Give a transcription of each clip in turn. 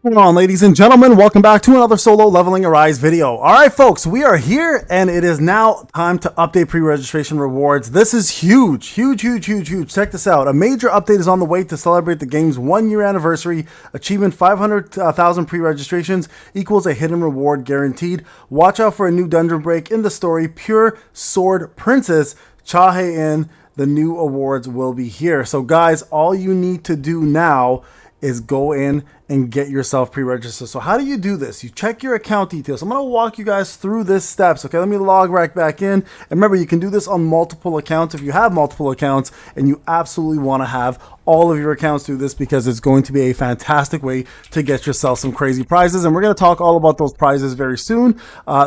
Come on, ladies and gentlemen, welcome back to another solo leveling arise video. All right, folks, we are here and it is now time to update pre-registration rewards. This is huge, huge, huge, huge, huge. Check this out. A major update is on the way to celebrate the game's 1-year anniversary. Achievement 500,000 pre-registrations equals a hidden reward guaranteed. Watch out for a new dungeon break in the story, Pure Sword Princess Chahae-in. The new awards will be here. So guys, all you need to do now is go in and get yourself pre-registered. So how do you do this? You check your account details. I'm going to walk you guys through this steps. Okay, let me log right back in. And remember, you can do this on multiple accounts. If you have multiple accounts and you absolutely want to have all of your accounts do this, because it's going to be a fantastic way to get yourself some crazy prizes. And we're going to talk all about those prizes very soon.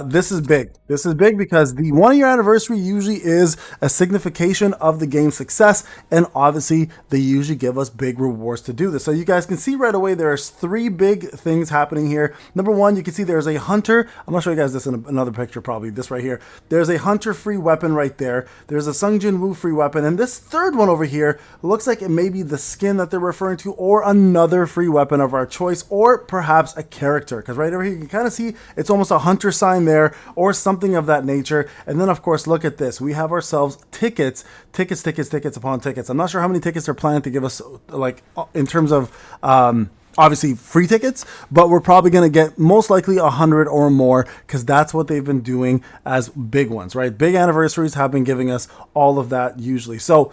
This is big. This is big because the 1-year anniversary usually is a signification of the game's success. And obviously they usually give us big rewards to do this. So you guys can see right away, there's 3 big things happening here. Number 1, you can see there's a hunter. I'm going to show you guys this in another picture, probably this right here. There's a hunter free weapon right there. There's a Sung Jin Woo free weapon. And this third one over here looks like it may be the skin that they're referring to, or another free weapon of our choice, or perhaps a character, because right over here you can kind of see it's almost a hunter sign there or something of that nature. And then of course, look at this, we have ourselves tickets upon tickets. I'm not sure how many tickets they're planning to give us, like in terms of obviously free tickets, but we're probably going to get most likely 100 or more, because that's what they've been doing as big ones, right? Big anniversaries have been giving us all of that usually. So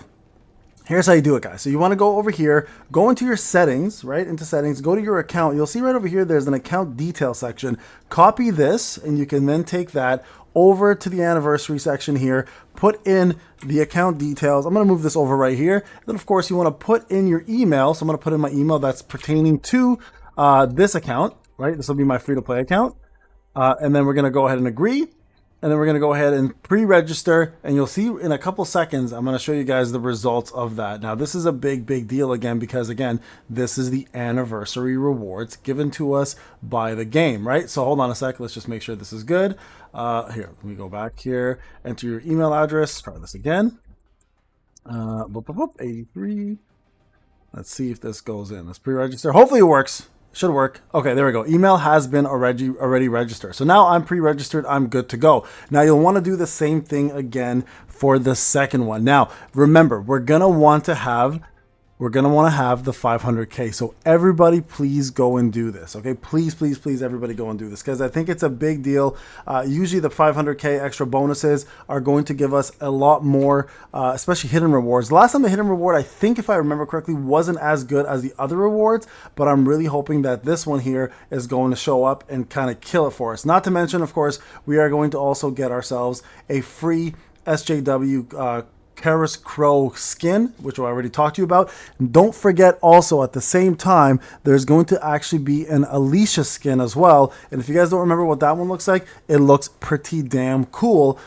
here's how you do it, guys. So you want to go over here, go into your settings, right? Into settings, go to your account. You'll see right over here, there's an account detail section. Copy this, and you can then take that over to the anniversary section here, put in the account details. I'm going to move this over right here. Then of course you want to put in your email. So I'm going to put in my email that's pertaining to this account, right? This will be my free-to-play account. And then we're going to go ahead and agree. And then we're going to go ahead and pre-register, and you'll see in a couple seconds, I'm going to show you guys the results of that. Now, this is a big, big deal again, because again, this is the anniversary rewards given to us by the game, right? So hold on a sec. Let's just make sure this is good. Here, let me go back here, enter your email address, try this again. 83. Let's see if this goes in. Let's pre-register. Hopefully it works. Should work. Okay, there we go. Email has been already registered. So now I'm pre-registered. I'm good to go. Now you'll want to do the same thing again for the second one. Now, remember, we're going to want to have the 500K. So everybody please go and do this. Okay, please, please, please, everybody go and do this, because I think it's a big deal. Usually the 500K extra bonuses are going to give us a lot more, especially hidden rewards. The last time the hidden reward, I think if I remember correctly, wasn't as good as the other rewards, but I'm really hoping that this one here is going to show up and kind of kill it for us. Not to mention, of course, we are going to also get ourselves a free SJW Karis Crow skin, which I already talked to you about. And don't forget also, at the same time, there's going to actually be an Alicia skin as well. And if you guys don't remember what that one looks like, it looks pretty damn cool.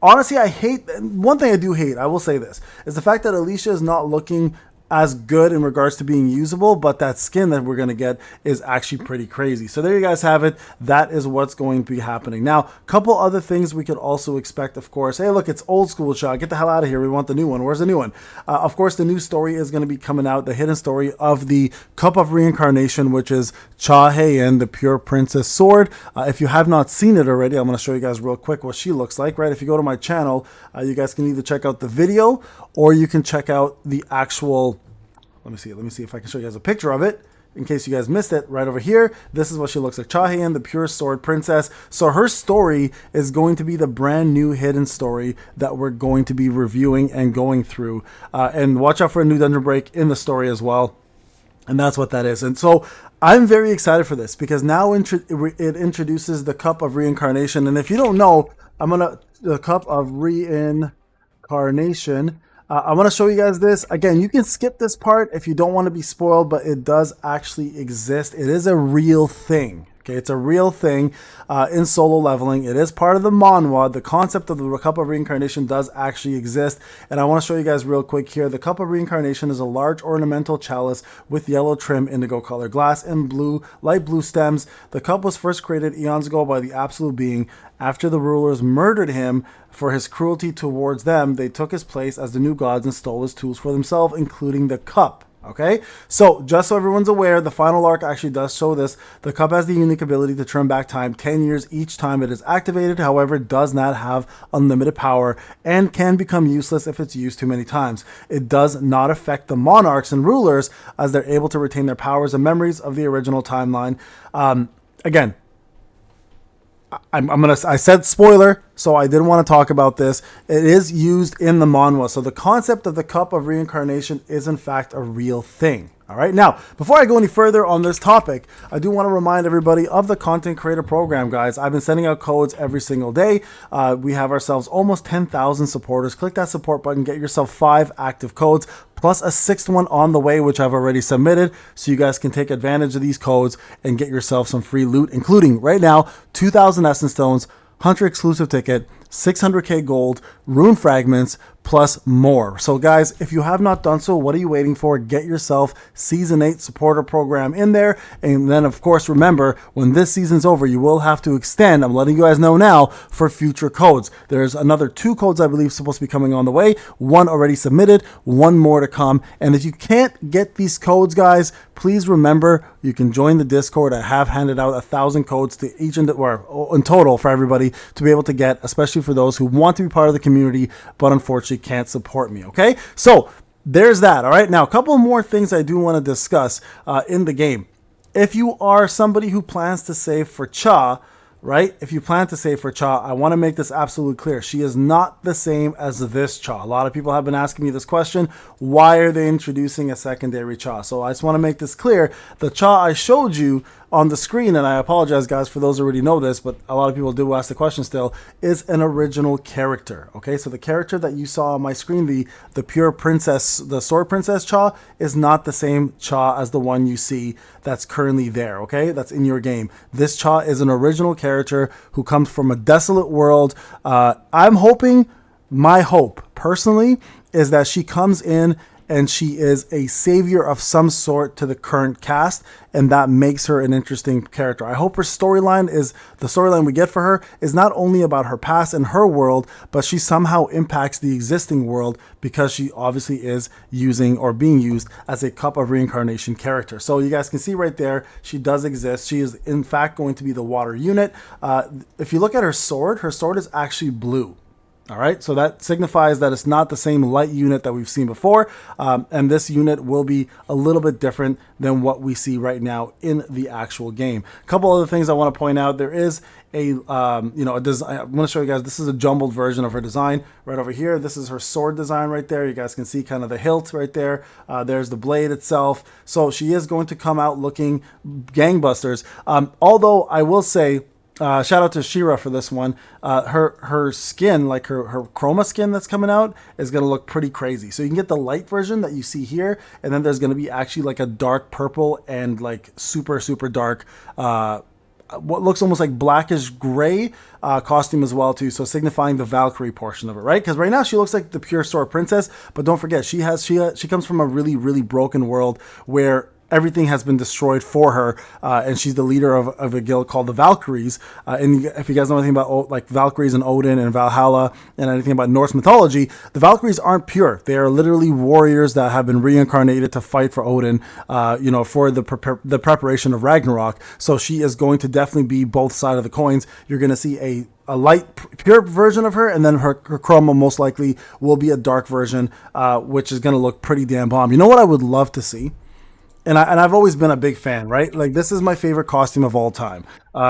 Honestly, I hate, one thing I do hate, I will say this, is the fact that Alicia is not looking as good in regards to being usable, but that skin that we're going to get is actually pretty crazy. So there you guys have it. That is what's going to be happening. Now, a couple other things we could also expect, of course. Hey, look, it's old school shot. Get the hell out of here. We want the new one. Where's the new one? Of course, the new story is going to be coming out, the hidden story of the Cup of Reincarnation, which is Chahae-in, the Pure Princess Sword. If you have not seen it already, I'm going to show you guys real quick what she looks like, right? If you go to my channel, you guys can either check out the video or you can check out the actual. Let me see if I can show you guys a picture of it in case you guys missed it. Right over here, this is what she looks like. Chahae-in, the Pure Sword Princess. So her story is going to be the brand new hidden story that we're going to be reviewing and going through. And watch out for a new dungeon break in the story as well. And that's what that is. And so I'm very excited for this, because now it introduces the Cup of Reincarnation. And if you don't know, the Cup of Reincarnation. I want to show you guys this. Again, you can skip this part if you don't want to be spoiled, but it does actually exist. It is a real thing. Okay, it's a real thing in solo leveling. It is part of the manhwa. The concept of the Cup of Reincarnation does actually exist. And I want to show you guys real quick here. The Cup of Reincarnation is a large ornamental chalice with yellow trim, indigo color glass, and light blue stems. The cup was first created eons ago by the Absolute Being. After the rulers murdered him for his cruelty towards them, they took his place as the new gods and stole his tools for themselves, including the cup. Okay, so just so everyone's aware, the final arc actually does show this. The cup has the unique ability to turn back time 10 years each time it is activated. However, it does not have unlimited power and can become useless if it's used too many times. It does not affect the monarchs and rulers, as they're able to retain their powers and memories of the original timeline. Again, I said spoiler, so I didn't want to talk about this. It is used in the manhwa, so the concept of the cup of reincarnation is in fact a real thing. All right, now before I go any further on this topic, I do want to remind everybody of the content creator program, guys. I've been sending out codes every single day. We have ourselves almost 10,000 supporters. Click that support button, get yourself 5 active codes, plus a 6th one on the way, which I've already submitted, so you guys can take advantage of these codes and get yourself some free loot, including right now 2,000 Essence Stones, Hunter exclusive ticket, 600k gold, rune fragments, plus more. So guys, if you have not done so, what are you waiting for? Get yourself Season 8 supporter program in there. And then of course, remember, when this season's over, you will have to extend, I'm letting you guys know now, for future codes. There's another 2 codes I believe supposed to be coming on the way. 1 already submitted, 1 more to come. And if you can't get these codes, guys, please remember you can join the Discord. I have handed out 1,000 codes to each in total for everybody to be able to get, especially for those who want to be part of the community, but unfortunately can't support me. Okay, so there's that. All right, now a couple more things I do want to discuss in the game. If you are somebody who plans to save for Cha, right? If you plan to save for Cha, I want to make this absolutely clear. She is not the same as this Cha. A lot of people have been asking me this question. Why are they introducing a secondary Cha? So I just want to make this clear. The Cha I showed you on the screen, and I apologize guys for those who already know this, but a lot of people do ask the question still, is an original character. Okay, so the character that you saw on my screen, the pure princess, the sword princess Cha, is not the same Cha as the one you see that's currently there. Okay, that's in your game. This Cha is an original character who comes from a desolate world. I'm hoping, my hope personally, is that she comes in and she is a savior of some sort to the current cast, and that makes her an interesting character. I hope her storyline the storyline we get for her is not only about her past and her world, but she somehow impacts the existing world because she obviously is using or being used as a cup of reincarnation character. So you guys can see right there, she does exist. She is in fact going to be the water unit. If you look at her sword is actually blue. All right, so that signifies that it's not the same light unit that we've seen before, and this unit will be a little bit different than what we see right now in the actual game. A couple other things I want to point out. There is a design. I'm going to show you guys. This is a jumbled version of her design right over here. This is her sword design right there. You guys can see kind of the hilt right there. There's the blade itself. So she is going to come out looking gangbusters. Although I will say, shout out to Shira for this one. Her skin, like her chroma skin that's coming out, is going to look pretty crazy. So you can get the light version that you see here, and then there's going to be actually like a dark purple and like super dark, what looks almost like blackish gray costume as well too. So signifying the Valkyrie portion of it, right? Because right now she looks like the pure sword princess, but don't forget she comes from a really broken world where everything has been destroyed for her, and she's the leader of a guild called the Valkyries. And if you guys know anything about like Valkyries and Odin and Valhalla and anything about Norse mythology, the Valkyries aren't pure. They are literally warriors that have been reincarnated to fight for Odin, for the preparation of Ragnarok. So she is going to definitely be both sides of the coins. You're going to see a light pure version of her, and then her chroma most likely will be a dark version, which is going to look pretty damn bomb. You know what I would love to see? And I've always been a big fan, right? Like, this is my favorite costume of all time.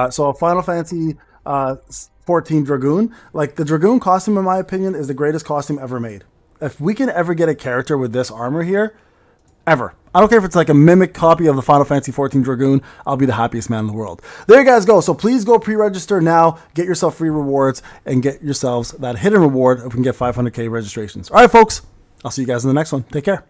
So a Final Fantasy 14 Dragoon, like the Dragoon costume, in my opinion, is the greatest costume ever made. If we can ever get a character with this armor here, ever. I don't care if it's like a mimic copy of the Final Fantasy 14 Dragoon, I'll be the happiest man in the world. There you guys go. So please go pre-register now, get yourself free rewards, and get yourselves that hidden reward if we can get 500k registrations. All right, folks, I'll see you guys in the next one. Take care.